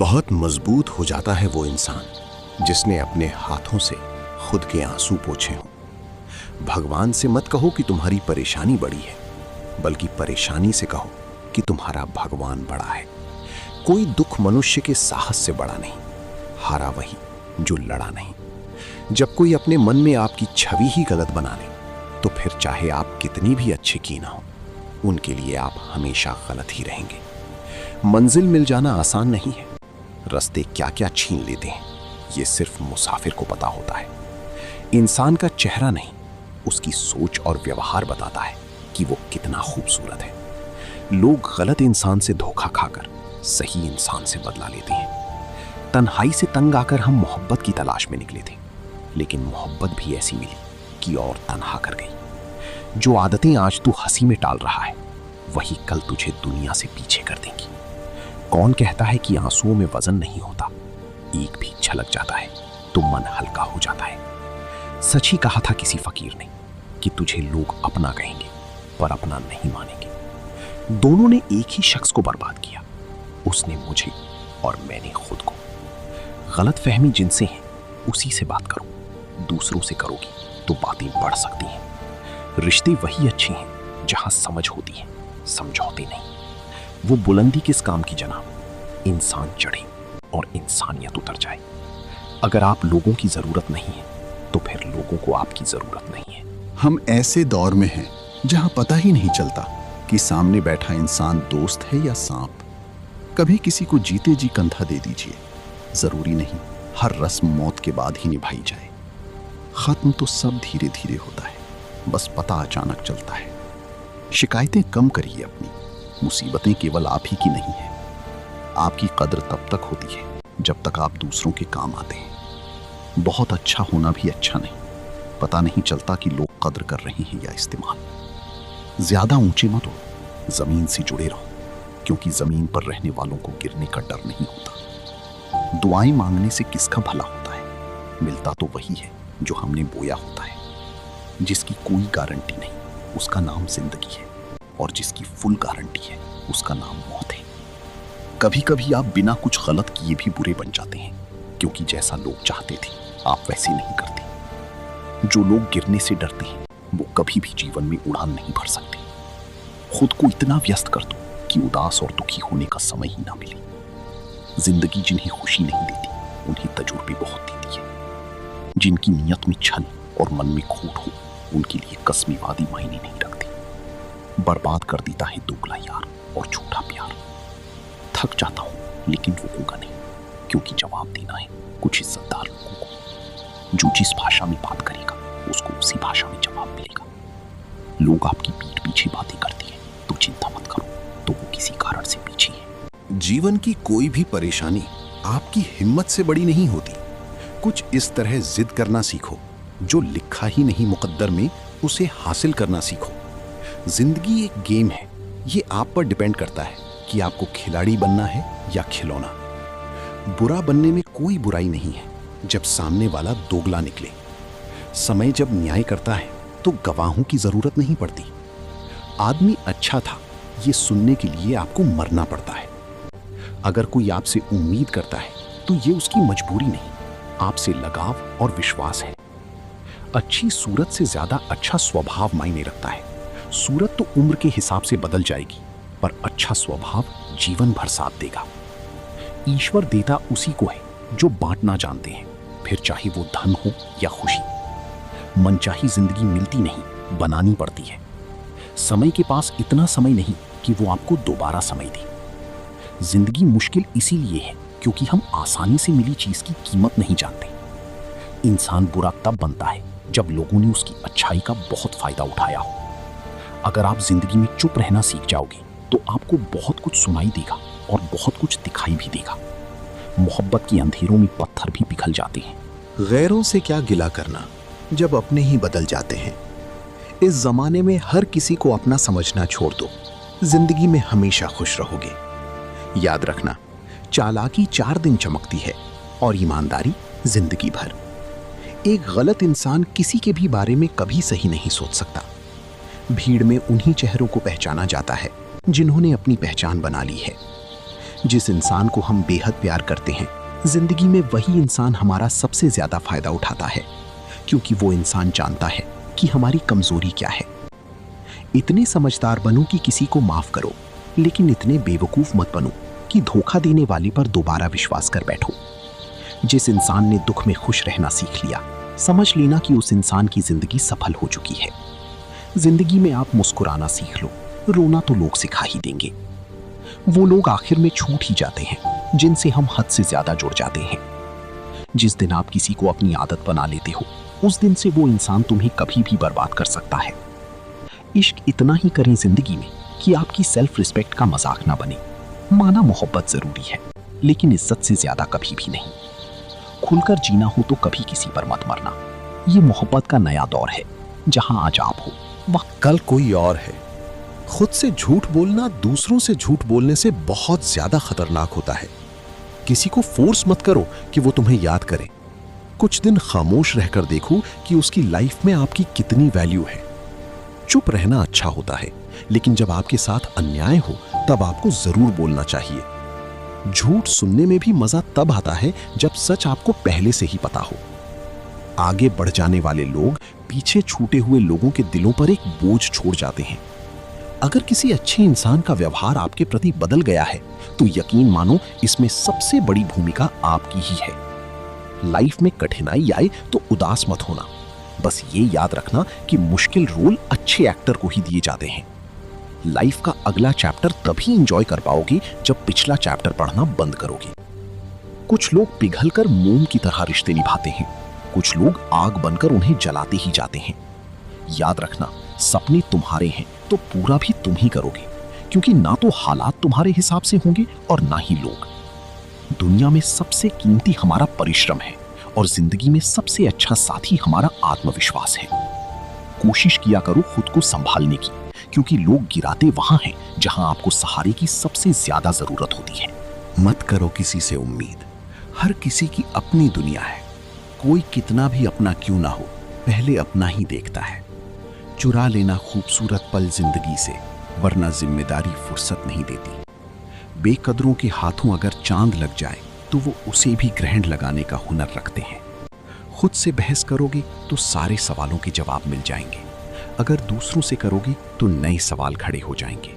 बहुत मजबूत हो जाता है वो इंसान जिसने अपने हाथों से खुद के आंसू पोंछे हों। भगवान से मत कहो कि तुम्हारी परेशानी बड़ी है, बल्कि परेशानी से कहो कि तुम्हारा भगवान बड़ा है। कोई दुख मनुष्य के साहस से बड़ा नहीं, हारा वही जो लड़ा नहीं। जब कोई अपने मन में आपकी छवि ही गलत बना ले, तो फिर चाहे आप कितनी भी अच्छे की ना हो, उनके लिए आप हमेशा गलत ही रहेंगे। मंजिल मिल जाना आसान नहीं है। रास्ते क्या क्या छीन लेते हैं, ये सिर्फ मुसाफिर को पता होता है। इंसान का चेहरा नहीं, उसकी सोच और व्यवहार बताता है कि वो कितना खूबसूरत है। लोग गलत इंसान से धोखा खाकर सही इंसान से बदला लेते हैं। तन्हाई से तंग आकर हम मोहब्बत की तलाश में निकले थे, लेकिन मोहब्बत भी ऐसी मिली कि और तन्हा कर गई। जो आदतें आज तू हंसी में टाल रहा है, वही कल तुझे दुनिया से पीछे कर देंगी। कौन कहता है कि आंसुओं में वजन नहीं होता? एक भी छलक जाता है तो मन हल्का हो जाता है। सच ही कहा था किसी फकीर ने कि तुझे लोग अपना कहेंगे पर अपना नहीं मानेंगे। दोनों ने एक ही शख्स को बर्बाद किया, उसने मुझे और मैंने खुद को। गलतफहमी जिनसे है उसी से बात करो, दूसरों से करोगी तो बातें बढ़ सकती हैं। रिश्ते वही अच्छे हैं जहां समझ होती है, समझौते नहीं। वो बुलंदी किस काम की जनाब, इंसान चढ़े और इंसानियत उतर जाए। अगर आप लोगों की जरूरत नहीं है, तो फिर लोगों को आपकी जरूरत नहीं है। हम ऐसे दौर में हैं जहां पता ही नहीं चलता कि सामने बैठा इंसान दोस्त है या सांप। कभी किसी को जीते जी कंधा दे दीजिए, जरूरी नहीं हर रस्म मौत के बाद ही निभाई जाए। खत्म तो सब धीरे धीरे होता है, बस पता अचानक चलता है। शिकायतें कम करिए अपनी, मुसीबतें केवल आप ही की नहीं है। आपकी कद्र तब तक होती है जब तक आप दूसरों के काम आते हैं। बहुत अच्छा होना भी अच्छा नहीं, पता नहीं चलता कि लोग कद्र कर रहे हैं या इस्तेमाल। ज्यादा ऊंचे मत हो, जमीन से जुड़े रहो, क्योंकि जमीन पर रहने वालों को गिरने का डर नहीं होता। दुआएं मांगने से किसका भला होता है? मिलता तो वही है जो हमने बोया होता है। जिसकी कोई गारंटी नहीं, उसका नाम जिंदगी है, और जिसकी फुल गारंटी है उसका नाम मौत है। कभी कभी आप बिना कुछ गलत किए भी बुरे बन जाते हैं, क्योंकि जैसा लोग चाहते थे आप वैसे नहीं करते। जो लोग गिरने से डरते हैं वो कभी भी जीवन में उड़ान नहीं भर सकते। खुद को इतना व्यस्त कर दो कि उदास और दुखी होने का समय ही ना मिले। जिंदगी जिन्हें खुशी नहीं देती, उन्हें तजुर्बे बहुत देती है। जिनकी नीयत में छल और मन में खोट हो, उनके लिए कसमी वादी मायने नहीं रखती। बर्बाद कर देता है दोगला यार और झूठा प्यार। थक जाता हूं लेकिन रुकूंगा नहीं, क्योंकि जवाब देना है कुछ इज्जतदार लोगों को। जो जिस भाषा में बात करेगा उसको उसी भाषा में जवाब मिलेगा। लोग आपकी पीठ पीछे बातें करती हैं तो चिंता मत करो, तो वो किसी कारण से पीछे है। जीवन की कोई भी परेशानी आपकी हिम्मत से बड़ी नहीं होती। कुछ इस तरह जिद करना सीखो, जो लिखा ही नहीं मुकद्दर में उसे हासिल करना सीखो। जिंदगी एक गेम है, ये आप पर डिपेंड करता है कि आपको खिलाड़ी बनना है या खिलौना। बुरा बनने में कोई बुराई नहीं है जब सामने वाला दोगला निकले। समय जब न्याय करता है तो गवाहों की जरूरत नहीं पड़ती। आदमी अच्छा था ये सुनने के लिए आपको मरना पड़ता है। अगर कोई आपसे उम्मीद करता है तो ये उसकी मजबूरी नहीं, आपसे लगाव और विश्वास है। अच्छी सूरत से ज्यादा अच्छा स्वभाव मायने रखता है। सूरत तो उम्र के हिसाब से बदल जाएगी, पर अच्छा स्वभाव जीवन भर साथ देगा। ईश्वर देता उसी को है जो बांटना जानते हैं, फिर चाहे वो धन हो या खुशी। मनचाही जिंदगी मिलती नहीं, बनानी पड़ती है। समय के पास इतना समय नहीं कि वो आपको दोबारा समय दे। जिंदगी मुश्किल इसीलिए है क्योंकि हम आसानी से मिली चीज की कीमत नहीं जानते। इंसान बुरा तब बनता है जब लोगों ने उसकी अच्छाई का बहुत फायदा उठाया हो। अगर आप जिंदगी में चुप रहना सीख जाओगे तो आपको बहुत कुछ सुनाई देगा और बहुत कुछ दिखाई भी देगा। मोहब्बत के अंधेरों में पत्थर भी पिघल जाते हैं। गैरों से क्या गिला करना जब अपने ही बदल जाते हैं। इस जमाने में हर किसी को अपना समझना छोड़ दो, जिंदगी में हमेशा खुश रहोगे। याद रखना, चालाकी 4 दिन चमकती है और ईमानदारी जिंदगी भर। एक गलत इंसान किसी के भी बारे में कभी सही नहीं सोच सकता। भीड़ में उन्हीं चेहरों को पहचाना जाता है जिन्होंने अपनी पहचान बना ली है। जिस इंसान को हम बेहद प्यार करते हैं, जिंदगी में वही इंसान हमारा सबसे ज्यादा फायदा उठाता है, क्योंकि वो इंसान जानता है कि हमारी कमजोरी क्या है। इतने समझदार बनो कि किसी को माफ करो, लेकिन इतने बेवकूफ मत बनो कि धोखा देने वाले पर दोबारा विश्वास कर बैठो। जिस इंसान ने दुख में खुश रहना सीख लिया, समझ लेना कि उस इंसान की जिंदगी सफल हो चुकी है। जिंदगी में आप मुस्कुराना सीख लो, रोना तो लोग सिखा ही देंगे। वो लोग आखिर में छूट ही जाते हैं जिनसे हम हद से ज्यादा जुड़ जाते हैं। जिस दिन आप किसी को अपनी आदत बना लेते हो, उस दिन से वो इंसान तुम्हें कभी भी बर्बाद कर सकता है। इश्क इतना ही करें जिंदगी में कि आपकी सेल्फ रिस्पेक्ट का मजाक ना बने। माना मोहब्बत जरूरी है, लेकिन इज्जत से ज्यादा कभी भी नहीं। खुलकर जीना हो तो कभी किसी पर मत मरना। ये मोहब्बत का नया दौर है, जहां आज आप हो वक्त कल कोई और है। खुद से झूठ बोलना दूसरों से झूठ बोलने से बहुत ज्यादा खतरनाक होता है। किसी को फोर्स मत करो कि वो तुम्हें याद करे। कुछ दिन खामोश रहकर देखो कि उसकी लाइफ में आपकी कितनी वैल्यू है। चुप रहना अच्छा होता है, लेकिन जब आपके साथ अन्याय हो तब आपको जरूर बोलना चाहिए। झूठ सुनने में भी मजा तब आता है जब सच आपको पहले से ही पता हो। आगे बढ़ जाने वाले लोग पीछे छूटे हुए लोगों के दिलों पर एक बोझ छोड़ जाते हैं। अगर किसी अच्छे इंसान का व्यवहार आपके प्रति बदल गया है, तो यकीन मानो इसमें सबसे बड़ी भूमिका आपकी ही है। लाइफ में कठिनाई आए तो उदास मत होना। बस ये याद रखना कि मुश्किल रोल अच्छे एक्टर को ही दिए जाते हैं। लाइफ का अगला चैप्टर तभी एंजॉय कर पाओगे जब पिछला चैप्टर पढ़ना बंद करोगे। कुछ लोग पिघलकर मोम की तरह रिश्ते निभाते हैं, कुछ लोग आग बनकर उन्हें जलाते ही जाते हैं। याद रखना, सपने तुम्हारे हैं तो पूरा भी तुम ही करोगे, क्योंकि ना तो हालात तुम्हारे हिसाब से होंगे और ना ही लोग। दुनिया में सबसे कीमती हमारा परिश्रम है और जिंदगी में सबसे अच्छा साथी हमारा आत्मविश्वास है। कोशिश किया करो खुद को संभालने की, क्योंकि लोग गिराते वहां हैं जहां आपको सहारे की सबसे ज्यादा जरूरत होती है। मत करो किसी से उम्मीद। हर किसी की अपनी दुनिया है। कोई कितना भी अपना क्यों ना हो, पहले अपना ही देखता है। चुरा लेना खूबसूरत पल जिंदगी से, वरना जिम्मेदारी फुर्सत नहीं देती। बेकदरों के हाथों अगर चांद लग जाए तो वो उसे भी ग्रहण लगाने का हुनर रखते हैं। खुद से बहस करोगे तो सारे सवालों के जवाब मिल जाएंगे। अगर दूसरों से करोगे तो नए सवाल खड़े हो जाएंगे।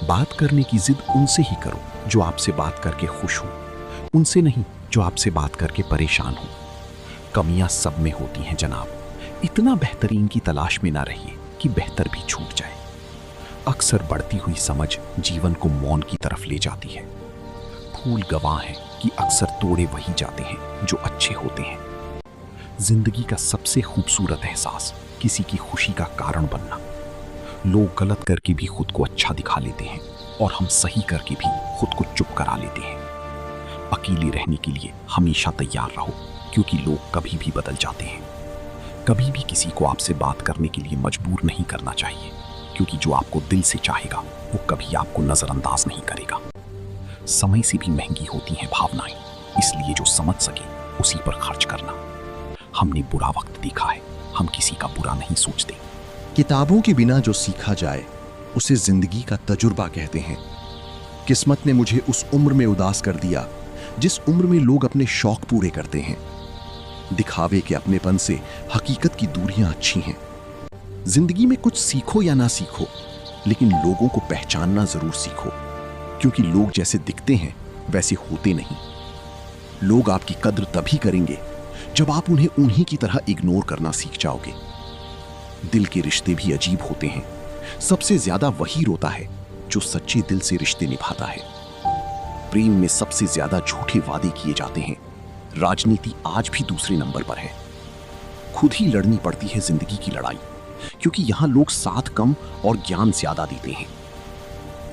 बात करने की जिद उनसे ही करो जो आपसे बात करके खुश हो, उनसे नहीं जो आपसे बात करके परेशान हो। कमियां सब में होती हैं जनाब, इतना बेहतरीन की तलाश में ना रहिए कि बेहतर भी छूट जाए। अक्सर बढ़ती हुई समझ जीवन को मौन की तरफ ले जाती है। फूल गवाह हैं कि अक्सर तोड़े वही जाते हैं जो अच्छे होते हैं। जिंदगी का सबसे खूबसूरत एहसास किसी की खुशी का कारण बनना। लोग गलत करके भी खुद को अच्छा दिखा लेते हैं और हम सही करके भी खुद को चुप करा लेते हैं। अकेले रहने के लिए हमेशा तैयार रहो, क्योंकि लोग कभी भी बदल जाते हैं। कभी भी किसी को आपसे बात करने के लिए मजबूर नहीं करना चाहिए, क्योंकि जो आपको दिल से चाहेगा वो कभी आपको नजरअंदाज नहीं करेगा। समय से भी महंगी होती हैं भावनाएं, इसलिए जो समझ सके उसी पर खर्च करना। हमने बुरा वक्त देखा है, हम किसी का बुरा नहीं सोचते। किताबों के बिना जो सीखा जाए उसे जिंदगी का तजुर्बा कहते हैं। किस्मत ने मुझे उस उम्र में उदास कर दिया जिस उम्र में लोग अपने शौक पूरे करते हैं। दिखावे के अपनेपन से हकीकत की दूरियां अच्छी हैं। जिंदगी में कुछ सीखो या ना सीखो, लेकिन लोगों को पहचानना जरूर सीखो, क्योंकि लोग जैसे दिखते हैं वैसे होते नहीं। लोग आपकी कद्र तभी करेंगे जब आप उन्हें उन्हीं की तरह इग्नोर करना सीख जाओगे। दिल के रिश्ते भी अजीब होते हैं। सबसे ज्यादा वही रोता है जो सच्चे दिल से रिश्ते निभाता है। प्रेम में सबसे ज्यादा झूठे वादे किए जाते हैं। राजनीति आज भी दूसरे नंबर पर है। खुद ही लड़नी पड़ती है जिंदगी की लड़ाई, क्योंकि यहां लोग साथ कम और ज्ञान ज्यादा देते हैं।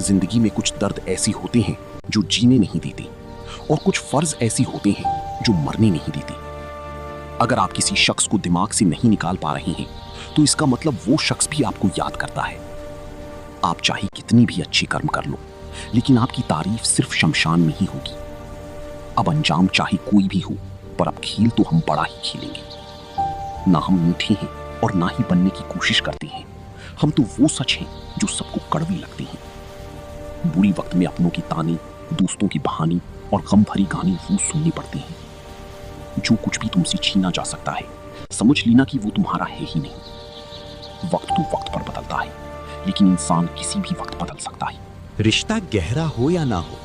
जिंदगी में कुछ दर्द ऐसे होते हैं जो जीने नहीं देते, और कुछ फर्ज ऐसे होते हैं जो मरने नहीं देते। अगर आप किसी शख्स को दिमाग से नहीं निकाल पा रहे हैं, तो इसका मतलब वो शख्स भी आपको याद करता है। आप चाहे कितनी भी अच्छी कर्म कर लो, लेकिन आपकी तारीफ सिर्फ शमशान में ही होगी। अब अंजाम चाहे कोई भी हो, पर अब खेल तो हम बड़ा ही खेलेंगे। ना हम मीठे हैं और ना ही बनने की कोशिश करते हैं। हम तो वो सच हैं जो सबको कड़वे लगते हैं। बुरी वक्त में अपनों की ताने दोस्तों की बहानी और गम भरी कहानी रोज सुननी पड़ती है। जो कुछ भी तुमसे छीना जा सकता है, समझ लेना कि वो तुम्हारा है ही नहीं। वक्त तो वक्त पर बदलता है, लेकिन इंसान किसी भी वक्त बदल सकता है। रिश्ता गहरा हो या ना हो,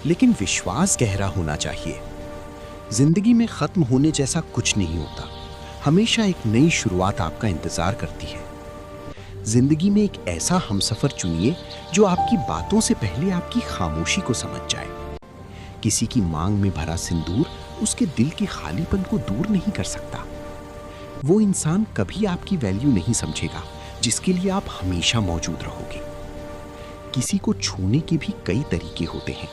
लेकिन विश्वास गहरा होना चाहिए। जिंदगी में खत्म होने जैसा कुछ नहीं होता। हमेशा एक नई शुरुआत आपका इंतजार करती है। जिंदगी में एक ऐसा हमसफर चुनिए जो आपकी बातों से पहले आपकी खामोशी को समझ जाए। किसी की मांग में भरा सिंदूर उसके दिल के खालीपन को दूर नहीं कर सकता। वो इंसान कभी आपकी वैल्यू नहीं समझेगा जिसके लिए आप हमेशा मौजूद रहोगे। किसी को छूने के भी कई तरीके होते हैं।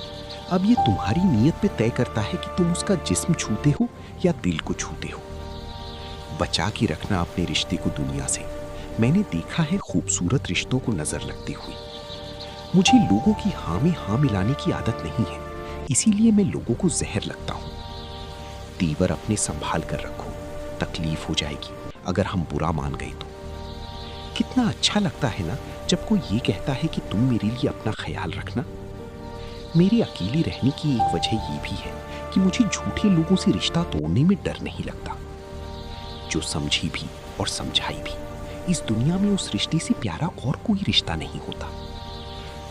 अब ये तुम्हारी नीयत पे तय करता है कि तुम उसका जिस्म छूते हो या दिल को छूते हो। बचा के रखना अपने रिश्ते को दुनिया से। मैंने देखा है खूबसूरत रिश्तों को नजर लगती हुई। मुझे लोगों की हाँ में हाँ मिलाने की आदत नहीं है, इसीलिए मैं लोगों को जहर लगता हूं। तीवर अपने संभाल कर रखो, तकलीफ हो जाएगी अगर हम बुरा मान गए तो। कितना अच्छा लगता है ना जब कोई ये कहता है कि तुम मेरे लिए अपना ख्याल रखना। मेरे अकेले रहने की एक वजह ये भी है कि मुझे झूठे लोगों से रिश्ता तोड़ने में डर नहीं लगता। जो समझी भी और समझाई भी, इस दुनिया में उस रिश्ते से प्यारा और कोई रिश्ता नहीं होता।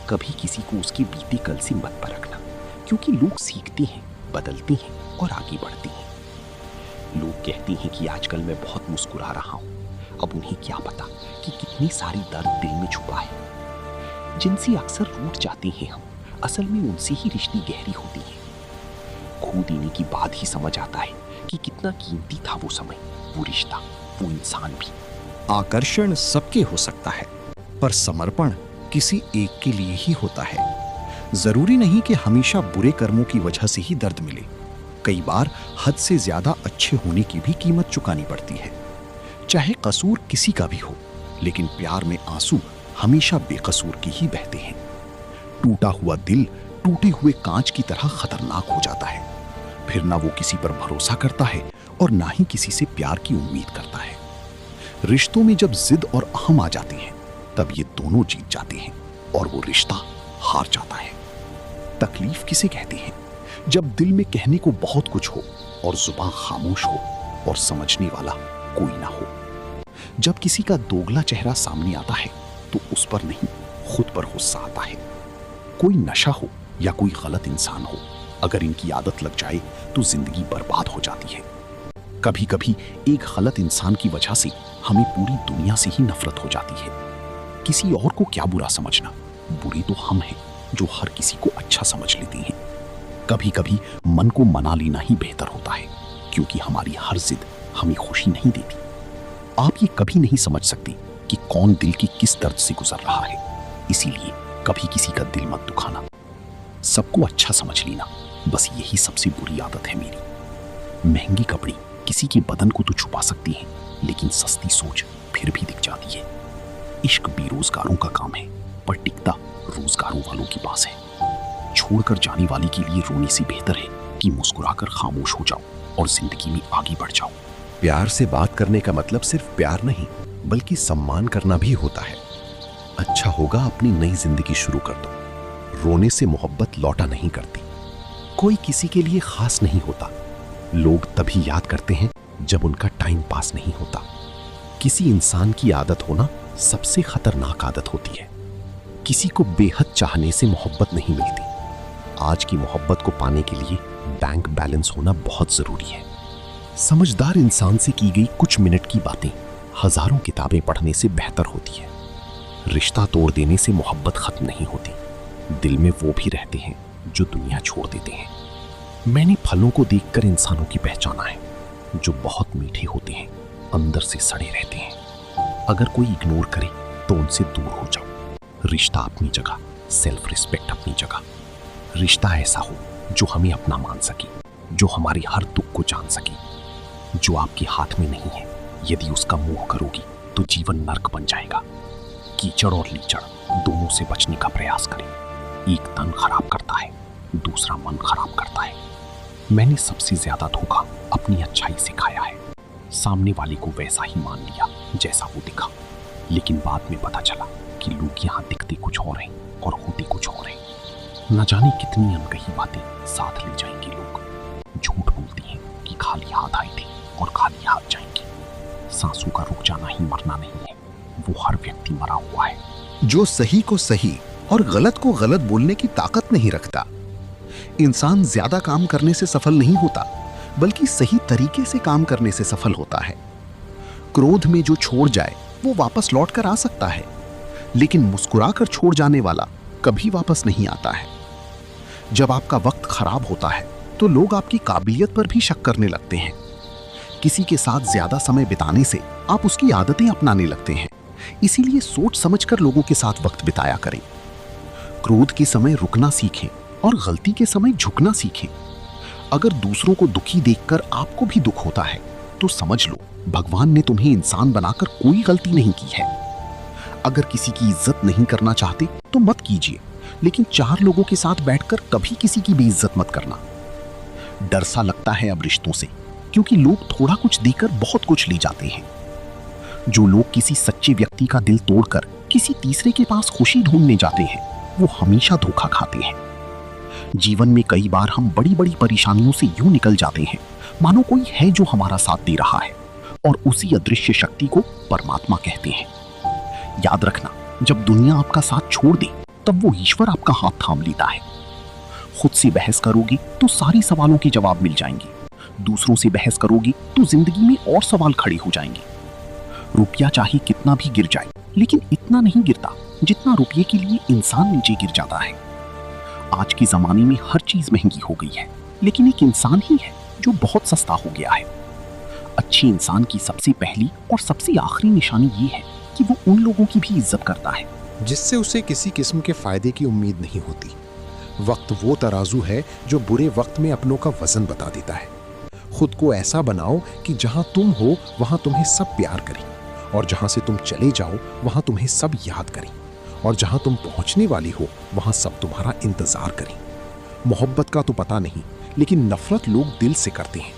कभी किसी को उसके बीते कल से मत परखना, क्योंकि लोग सीखते हैं, बदलते हैं और आगे बढ़ते हैं। लोग कहते हैं कि आजकल मैं बहुत मुस्कुरा रहा हूं। अब उन्हें क्या पता कि कितनी सारी दर्द दिल में छुपा है। जिनसे अक्सर रूठ जाते हैं हम, असल में उनसे ही रिश्ते गहरी होती है। खो देने की बात ही समझ आता है कि कितना कीमती था वो समय, वो रिश्ता, वो इंसान भी। आकर्षण सबके हो सकता है, पर समर्पण किसी एक के लिए ही होता है। जरूरी नहीं कि हमेशा बुरे कर्मों की वजह से ही दर्द मिले। कई बार हद से ज्यादा अच्छे होने की भी कीमत चुकानी पड़ती है। चाहे कसूर किसी का भी हो, लेकिन प्यार में आंसू हमेशा बेकसूर के ही बहते हैं। टूटा हुआ दिल टूटे हुए कांच की तरह खतरनाक हो जाता है। फिर ना वो किसी पर भरोसा करता है और ना ही किसी से प्यार की उम्मीद करता है। रिश्तों में जब जिद और अहम आ जाते हैं, तब ये दोनों जीत जाते हैं और वो रिश्ता हार जाता है। तकलीफ किसे कहते हैं? जब दिल में कहने को बहुत कुछ हो और जुबान खामोश हो और समझने वाला कोई ना हो। जब किसी का दोगला चेहरा सामने आता है तो उस पर नहीं, खुद पर गुस्सा आता है। कोई नशा हो या कोई गलत इंसान हो, अगर इनकी आदत लग जाए तो जिंदगी बर्बाद हो जाती है। कभी कभी एक गलत इंसान की वजह से हमें पूरी दुनिया से ही नफरत हो जाती है। किसी और को क्या बुरा समझना, बुरे तो हम हैं जो हर किसी को अच्छा समझ लेते हैं। कभी कभी मन को मना लेना ही बेहतर होता है, क्योंकि हमारी हर जिद हमें खुशी नहीं देती। आप ये कभी नहीं समझ सकते कि कौन दिल की किस दर्द से गुजर रहा है, इसीलिए कभी किसी का दिल मत दुखाना। सबको अच्छा समझ लेना, बस यही सबसे बुरी आदत है मेरी। महंगी कपड़े किसी के बदन को तो छुपा सकती है, लेकिन सस्ती सोच फिर भी दिख जाती है। इश्क बेरोजगारों का काम है, पर टिकता रोजगारों वालों के पास है। छोड़कर जाने वाले के लिए रोने से बेहतर है कि मुस्कुराकर खामोश हो जाओ और जिंदगी में आगे बढ़ जाओ। प्यार से बात करने का मतलब सिर्फ प्यार नहीं, बल्कि सम्मान करना भी होता है। अच्छा होगा अपनी नई जिंदगी शुरू कर दो। रोने से मोहब्बत लौटा नहीं करती। कोई किसी के लिए खास नहीं होता। लोग तभी याद करते हैं जब उनका टाइम पास नहीं होता। किसी इंसान की आदत होना सबसे खतरनाक आदत होती है। किसी को बेहद चाहने से मोहब्बत नहीं मिलती। आज की मोहब्बत को पाने के लिए बैंक बैलेंस होना बहुत जरूरी है। समझदार इंसान से की गई कुछ मिनट की बातें हजारों किताबें पढ़ने से बेहतर होती है। रिश्ता तोड़ देने से मोहब्बत खत्म नहीं होती। दिल में वो भी रहते हैं जो दुनिया छोड़ देते हैं। मैंने फलों को देखकर इंसानों की पहचाना है, जो बहुत मीठे होते हैं, अंदर से सड़े रहते हैं। अगर कोई इग्नोर करे तो उनसे दूर हो जाओ। रिश्ता अपनी जगह, सेल्फ रिस्पेक्ट अपनी जगह। रिश्ता ऐसा हो जो हमें अपना मान सके, जो हमारे हर दुख को जान सके, जो आपके हाथ में नहीं है। यदि उसका मोह करोगी तो जीवन नर्क बन जाएगा। कीचड़ और लीचड़ दोनों से बचने का प्रयास करें। एक तन खराब करता है, दूसरा मन खराब करता है। मैंने सबसे ज्यादा धोखा अपनी अच्छाई से खाया है। सामने वाले को वैसा ही मान लिया जैसा वो दिखा, लेकिन बाद में पता चला कि लोग यहाँ दिखते कुछ और हैं और होते कुछ और हैं। न जाने कितनी अनकही बातें साथ ले जाएंगे लोग। झूठ बोलती हैं कि खाली हाथ आए थे और खाली हाथ जाएंगे। सांसों का रुक जाना ही मरना नहीं है, वो हर व्यक्ति मरा हुआ है। जो सही को सही और गलत को गलत बोलने की ताकत नहीं रखता। इंसान ज्यादा काम करने से सफल नहीं होता, बल्कि सही तरीके से काम करने से सफल होता है। क्रोध में जो छोड़ जाए वो वापस लौट कर आ सकता है, लेकिन मुस्कुराकर छोड़ जाने वाला कभी वापस नहीं आता है। जब आपका वक्त खराब होता है तो लोग आपकी काबिलियत पर भी शक करने लगते हैं। किसी के साथ ज्यादा समय बिताने से आप उसकी आदतें अपनाने लगते हैं। इसीलिए सोच समझकर लोगों के साथ वक्त बिताया करें। क्रोध के समय रुकना सीखें और गलती के समय झुकना सीखें। अगर दूसरों को दुखी देखकर आपको भी दुख होता है तो समझ लो भगवान ने तुम्हें इंसान बनाकर कोई गलती नहीं की है। अगर किसी की इज्जत नहीं करना चाहते तो मत कीजिए, लेकिन 4 लोगों के साथ बैठकर कभी किसी की बेइज्जत मत करना। डर सा लगता है अब रिश्तों से, क्योंकि लोग थोड़ा कुछ देकर बहुत कुछ ले जाते हैं। जो लोग किसी सच्चे व्यक्ति का दिल तोड़कर किसी तीसरे के पास खुशी ढूंढने जाते हैं, वो हमेशा धोखा खाते हैं। जीवन में कई बार हम बड़ी बड़ी परेशानियों से यूं निकल जाते हैं मानो कोई है जो हमारा साथ दे रहा है, और उसी अदृश्य शक्ति को परमात्मा कहते हैं। याद रखना, जब दुनिया आपका साथ छोड़ दे तब वो ईश्वर आपका हाथ थाम लेता है। खुद से बहस करोगे तो सारे सवालों के जवाब मिल जाएंगे। दूसरों से बहस करोगे तो जिंदगी में और सवाल खड़े हो जाएंगे। रुपया चाहे कितना भी गिर जाए, लेकिन इतना नहीं गिरता जितना रुपये के लिए इंसान नीचे गिर जाता है। आज के जमाने में हर चीज महंगी हो गई है, लेकिन एक इंसान ही है जो बहुत सस्ता हो गया है। अच्छे इंसान की सबसे पहली और सबसे आखिरी निशानी ये है कि वो उन लोगों की भी इज्जत करता है जिससे उसे किसी किस्म के फायदे की उम्मीद नहीं होती। वक्त वो तराजू है जो बुरे वक्त में अपनों का वजन बता देता है। खुद को ऐसा बनाओ कि जहां तुम हो वहां तुम्हें सब प्यार करें, और जहां से तुम चले जाओ वहां तुम्हें सब याद करें, और जहां तुम पहुंचने वाली हो वहां सब तुम्हारा इंतजार करें। मोहब्बत का तो पता नहीं, लेकिन नफरत लोग दिल से करते हैं।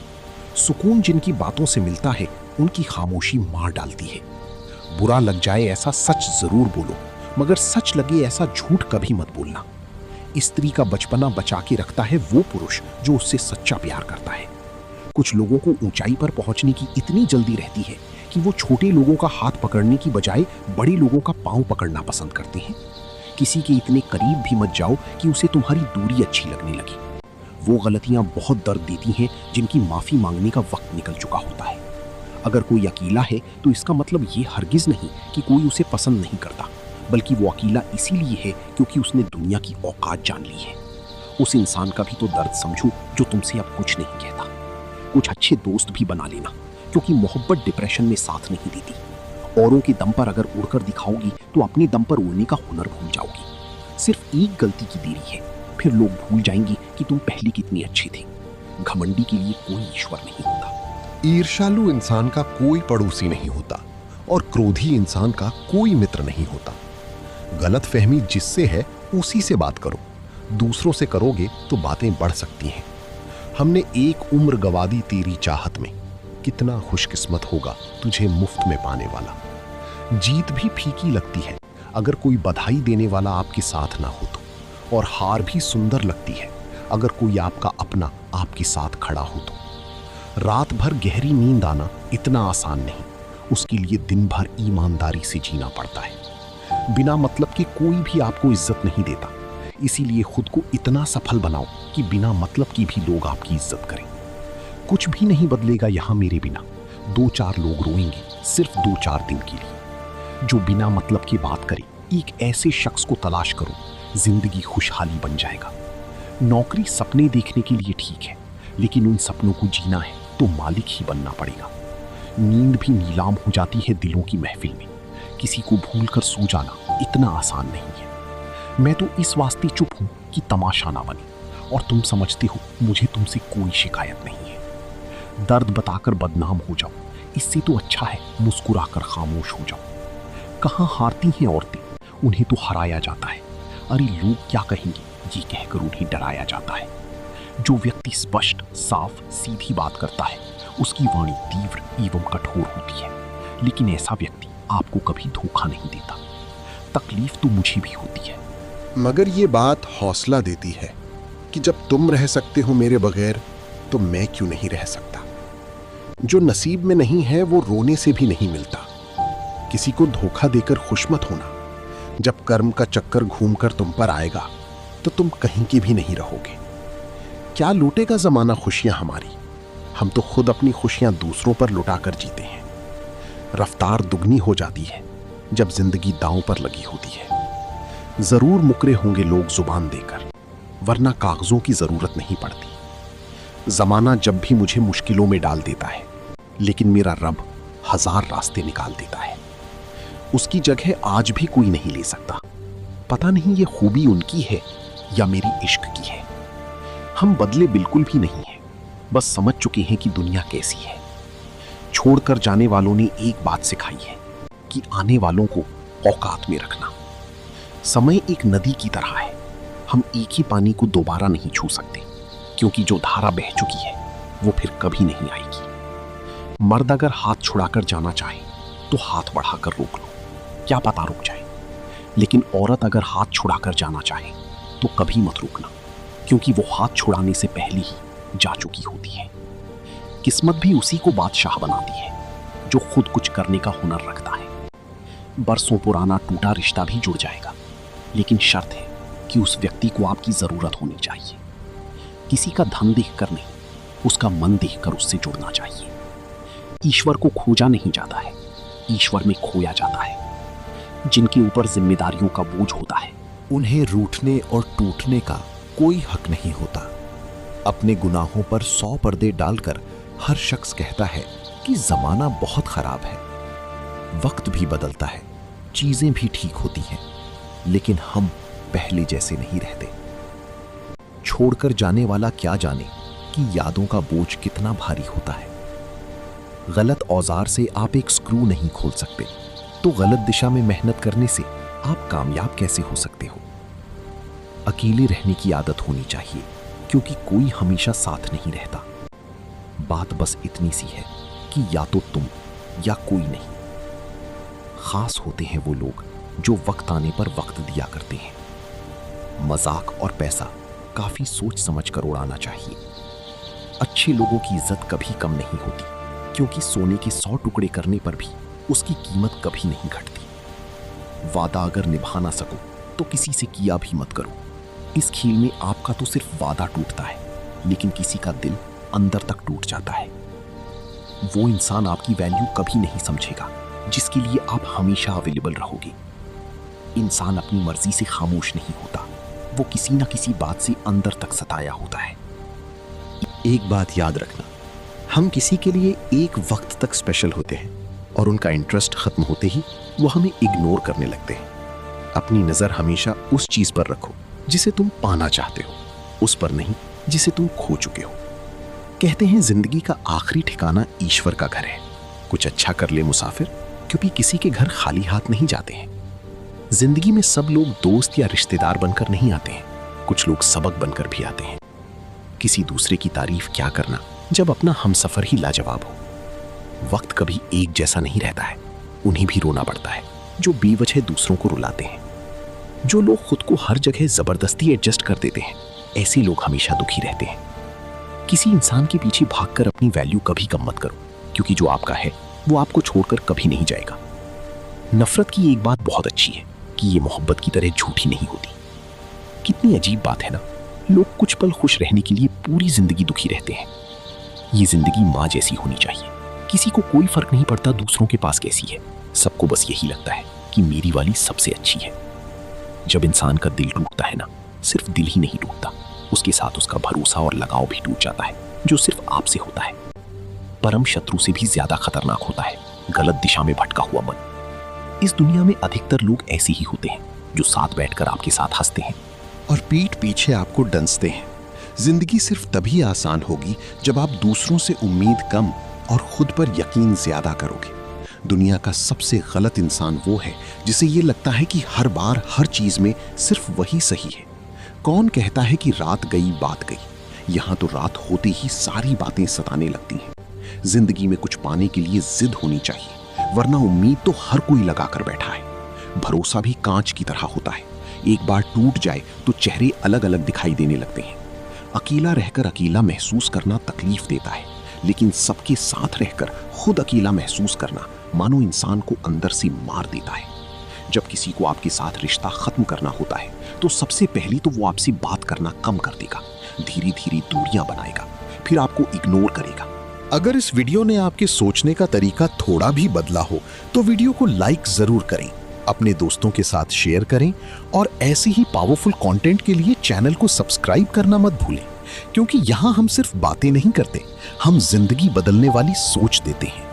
सुकून जिनकी बातों से मिलता है उनकी खामोशी मार डालती है। बुरा लग जाए ऐसा सच जरूर बोलो, मगर सच लगे ऐसा झूठ कभी मत बोलना। स्त्री का बचपना बचा के रखता है वो पुरुष जो उससे सच्चा प्यार करता है। कुछ लोगों को ऊंचाई पर पहुंचने की इतनी जल्दी रहती है कि वो छोटे लोगों का हाथ पकड़ने की बजाय बड़े लोगों का पांव पकड़ना पसंद करते हैं। किसी के इतने करीब भी मत जाओ कि उसे तुम्हारी दूरी अच्छी लगने लगे। वो गलतियां बहुत दर्द देती हैं जिनकी माफी मांगने का वक्त निकल चुका होता है। अगर कोई अकेला है तो इसका मतलब ये हरगिज नहीं कि कोई उसे पसंद नहीं करता, बल्कि वो अकेला इसीलिए है क्योंकि उसने दुनिया की औकात जान ली है। उस इंसान का भी तो दर्द समझो जो तुमसे अब कुछ नहीं कहता। कुछ अच्छे दोस्त भी बना लेना, क्योंकि मोहब्बत डिप्रेशन में साथ नहीं देती। औरों के दम पर अगर उड़कर दिखाओगी तो अपने दम पर उड़ने का हुनर भूल जाओगी। सिर्फ एक गलती की देरी है, फिर लोग भूल जाएंगे कि तुम पहले कितनी अच्छी थे। घमंडी के लिए कोई ईश्वर नहीं होता। ईर्ष्यालु इंसान का कोई पड़ोसी नहीं होता, और क्रोधी इंसान का कोई मित्र नहीं होता। गलतफहमी जिससे है उसी से बात करो। दूसरों से करोगे तो बातें बढ़ सकती हैं। हमने एक उम्र गवा दी तेरी चाहत में, कितना खुशकिस्मत होगा तुझे मुफ्त में पाने वाला। जीत भी फीकी लगती है अगर कोई बधाई देने वाला आपके साथ ना हो तो, और हार भी सुंदर लगती है अगर कोई आपका अपना आपके साथ खड़ा हो तो। रात भर गहरी नींद आना इतना आसान नहीं, उसके लिए दिन भर ईमानदारी से जीना पड़ता है। बिना मतलब के कोई भी आपको इज्जत नहीं देता, इसीलिए खुद को इतना सफल बनाओ कि बिना मतलब की भी लोग आपकी इज्जत करें। कुछ भी नहीं बदलेगा यहाँ मेरे बिना। 2-4 लोग रोएंगे सिर्फ 2-4 दिन के लिए। जो बिना मतलब की बात करे, एक ऐसे शख्स को तलाश करो, जिंदगी खुशहाली बन जाएगा। नौकरी सपने देखने के लिए ठीक है, लेकिन उन सपनों को जीना है तो मालिक ही बनना पड़ेगा। नींद भी नीलाम हो जाती है दिलों की महफिल में। किसी को भूल कर सो जाना इतना आसान नहीं है। मैं तो इस वास्ते चुप हूं कि तमाशा ना बने, और तुम समझते हो मुझे तुमसे कोई शिकायत नहीं है। दर्द बताकर बदनाम हो जाओ, इससे तो अच्छा है मुस्कुराकर खामोश हो जाओ। कहाँ हारती हैं औरतें, उन्हें तो हराया जाता है। अरे लोग क्या कहेंगे ये कहकर उन्हें डराया जाता है। जो व्यक्ति स्पष्ट, साफ, सीधी बात करता है उसकी वाणी तीव्र एवं कठोर होती है, लेकिन ऐसा व्यक्ति आपको कभी धोखा नहीं देता। तकलीफ तो मुझे भी होती है, मगर ये बात हौसला देती है कि जब तुम रह सकते हो मेरे बगैर, तो मैं क्यों नहीं रह सकता। जो नसीब में नहीं है वो रोने से भी नहीं मिलता। किसी को धोखा देकर खुश मत होना। जब कर्म का चक्कर घूमकर तुम पर आएगा तो तुम कहीं की भी नहीं रहोगे। क्या लूटेगा जमाना खुशियां हमारी? हम तो खुद अपनी खुशियां दूसरों पर लुटाकर जीते हैं। रफ्तार दुगनी हो जाती है जब जिंदगी दांव पर लगी होती है। जरूर मुकरे होंगे लोग जुबान देकर, वरना कागजों की जरूरत नहीं पड़ती। जमाना जब भी मुझे मुश्किलों में डाल देता है, लेकिन मेरा रब 1000 रास्ते निकाल देता है। उसकी जगह आज भी कोई नहीं ले सकता। पता नहीं ये खूबी उनकी है या मेरी इश्क की है। हम बदले बिल्कुल भी नहीं हैं, बस समझ चुके हैं कि दुनिया कैसी है। छोड़कर जाने वालों ने एक बात सिखाई है कि आने वालों को औकात में रखना। समय एक नदी की तरह है। हम एक ही पानी को दोबारा नहीं छू सकते, क्योंकि जो धारा बह चुकी है वो फिर कभी नहीं आएगी। मर्द अगर हाथ छुड़ाकर जाना चाहे तो हाथ बढ़ाकर रोक लो, क्या पता रुक जाए। लेकिन औरत अगर हाथ छुड़ाकर जाना चाहे तो कभी मत रोकना, क्योंकि वो हाथ छुड़ाने से पहले ही जा चुकी होती है। किस्मत भी उसी को बादशाह बनाती है जो खुद कुछ करने का हुनर रखता है। बरसों पुराना टूटा रिश्ता भी जुड़ जाएगा, लेकिन शर्त है कि उस व्यक्ति को आपकी जरूरत होनी चाहिए। किसी का धन देखकर नहीं, उसका मन देखकर उससे जुड़ना चाहिए। ईश्वर को खोजा नहीं जाता है, ईश्वर में खोया जाता है। जिनके ऊपर जिम्मेदारियों का बोझ होता है, उन्हें रूठने और टूटने का कोई हक नहीं होता। अपने गुनाहों पर 100 पर्दे डालकर हर शख्स कहता है कि जमाना बहुत खराब है। वक्त भी बदलता है, चीजें भी ठीक होती हैं, लेकिन हम पहले जैसे नहीं रहते। छोड़कर जाने वाला क्या जाने कि यादों का बोझ कितना भारी होता है। गलत औजार से आप एक स्क्रू नहीं खोल सकते, तो गलत दिशा में मेहनत करने से आप कामयाब कैसे हो सकते हो। अकेले रहने की आदत होनी चाहिए, क्योंकि कोई हमेशा साथ नहीं रहता। बात बस इतनी सी है कि या तो तुम या कोई नहीं। खास होते हैं वो लोग जो वक्त आने पर वक्त दिया करते हैं। मजाक और पैसा काफी सोच समझ कर उड़ाना चाहिए। अच्छे लोगों की इज्जत कभी कम नहीं होती, क्योंकि सोने के 100 टुकड़े करने पर भी उसकी कीमत कभी नहीं घटती। वादा अगर निभा ना सको तो किसी से किया भी मत करो। इस खेल में आपका तो सिर्फ वादा टूटता है, लेकिन किसी का दिल अंदर तक टूट जाता है। वो इंसान आपकी वैल्यू कभी नहीं समझेगा जिसके लिए आप हमेशा अवेलेबल रहोगे। इंसान अपनी मर्जी से खामोश नहीं होता, वो किसी ना किसी बात से अंदर तक सताया होता है। एक बात याद रखना, हम किसी के लिए एक वक्त तक स्पेशल होते हैं और उनका इंटरेस्ट खत्म होते ही वो हमें इग्नोर करने लगते हैं। अपनी नजर हमेशा उस चीज पर रखो जिसे तुम पाना चाहते हो, उस पर नहीं जिसे तुम खो चुके हो। कहते हैं जिंदगी का आखिरी ठिकाना ईश्वर का घर है। कुछ अच्छा कर ले मुसाफिर, क्योंकि किसी के घर खाली हाथ नहीं जाते हैं। जिंदगी में सब लोग दोस्त या रिश्तेदार बनकर नहीं आते हैं, कुछ लोग सबक बनकर भी आते हैं। किसी दूसरे की तारीफ क्या करना जब अपना हमसफर ही लाजवाब हो। वक्त कभी एक जैसा नहीं रहता है, उन्हें भी रोना पड़ता है जो बेवजह दूसरों को रुलाते हैं। जो लोग खुद को हर जगह जबरदस्ती एडजस्ट कर देते हैं, ऐसे लोग हमेशा दुखी रहते हैं। किसी इंसान के पीछे भागकर अपनी वैल्यू कभी कम मत करो, क्योंकि जो आपका है वो आपको छोड़कर कभी नहीं जाएगा। नफरत की एक बात बहुत अच्छी है कि ये मोहब्बत की तरह झूठी नहीं होती। कितनी अजीब बात है ना, लोग कुछ पल खुश रहने के लिए पूरी जिंदगी दुखी रहते हैं। ये जिंदगी माँ जैसी होनी चाहिए, किसी को कोई फर्क नहीं पड़ता दूसरों के पास कैसी है, सबको बस यही लगता है कि मेरी वाली सबसे अच्छी है। जब इंसान का दिल टूटता है ना, सिर्फ दिल ही नहीं टूटता, उसके साथ उसका भरोसा और लगाव भी टूट जाता है, जो सिर्फ आपसे होता है। परम शत्रु से भी ज्यादा खतरनाक होता है गलत दिशा में भटका हुआ मन। इस दुनिया में अधिकतर लोग ऐसे ही होते हैं जो साथ बैठकर आपके साथ हंसते हैं और पीठ पीछे आपको डंसते हैं। जिंदगी सिर्फ तभी आसान होगी जब आप दूसरों से उम्मीद कम और खुद पर यकीन ज्यादा करोगे। दुनिया का सबसे गलत इंसान वो है जिसे ये लगता है कि हर बार हर चीज में सिर्फ वही सही है। कौन कहता है कि रात गई बात गई? यहां तो रात होते ही सारी बातें सताने लगती हैं। जिंदगी में कुछ पाने के लिए जिद होनी चाहिए, वरना उम्मीद तो हर कोई लगा कर बैठा है। भरोसा भी कांच की तरह होता है, एक बार टूट जाए तो चेहरे अलग अलग दिखाई देने लगते हैं। अकेला रहकर अकेला महसूस करना तकलीफ देता है, लेकिन सबके साथ रहकर खुद अकेला महसूस करना मानो इंसान को अंदर से मार देता है। जब किसी को आपके साथ रिश्ता खत्म करना होता है तो सबसे पहले तो वो आपसे बात करना कम कर देगा, धीरे धीरे दूरियां बनाएगा, फिर आपको इग्नोर करेगा। अगर इस वीडियो ने आपके सोचने का तरीका थोड़ा भी बदला हो तो वीडियो को लाइक जरूर करें, अपने दोस्तों के साथ शेयर करें और ऐसी ही पावरफुल कंटेंट के लिए चैनल को सब्सक्राइब करना मत भूलें, क्योंकि यहाँ हम सिर्फ बातें नहीं करते, हम जिंदगी बदलने वाली सोच देते हैं।